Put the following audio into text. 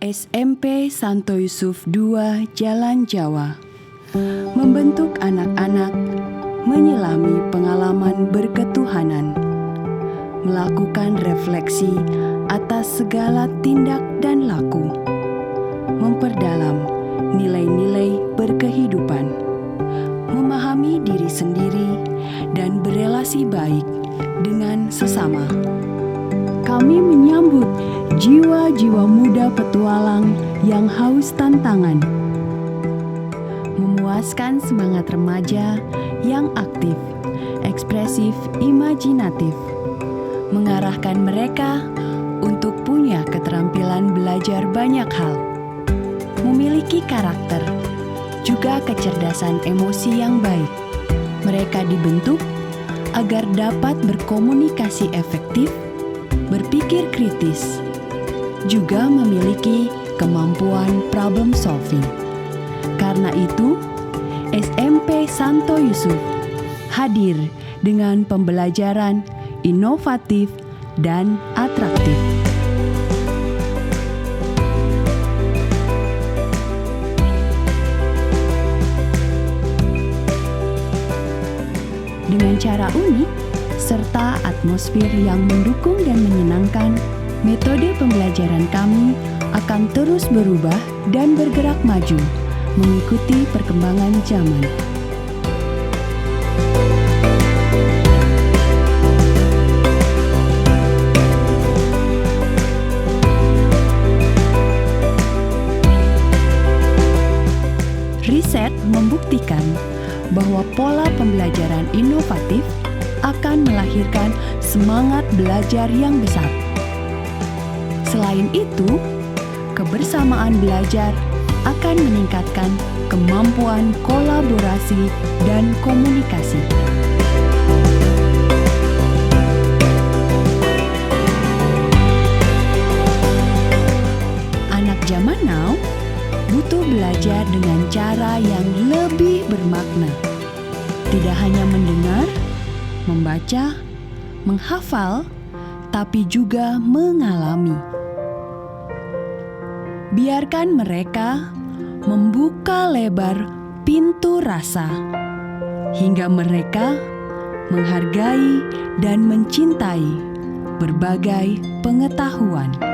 SMP Santo Yusuf II Jalan Jawa membentuk anak-anak menyelami pengalaman berketuhanan, melakukan refleksi atas segala tindak dan laku, memperdalam nilai-nilai berkehidupan, memahami diri sendiri, dan berelasi baik dengan sesama. Kami menyambut jiwa-jiwa muda petualang yang haus tantangan, memuaskan semangat remaja yang aktif, ekspresif, imajinatif, mengarahkan mereka untuk punya keterampilan belajar banyak hal, memiliki karakter, juga kecerdasan emosi yang baik. Mereka dibentuk agar dapat berkomunikasi efektif, berpikir kritis, juga memiliki kemampuan problem solving. Karena itu, SMP Santo Yusuf hadir dengan pembelajaran inovatif dan atraktif. Dengan cara unik serta atmosfer yang mendukung dan menyenangkan, metode pembelajaran kami akan terus berubah dan bergerak maju mengikuti perkembangan zaman. Riset membuktikan bahwa pola pembelajaran inovatif akan melahirkan semangat belajar yang besar. Selain itu, kebersamaan belajar akan meningkatkan kemampuan kolaborasi dan komunikasi. Anak zaman now butuh belajar dengan cara yang lebih bermakna. Tidak hanya mendengar, membaca, menghafal, tapi juga mengalami. Biarkan mereka membuka lebar pintu rasa, hingga mereka menghargai dan mencintai berbagai pengetahuan.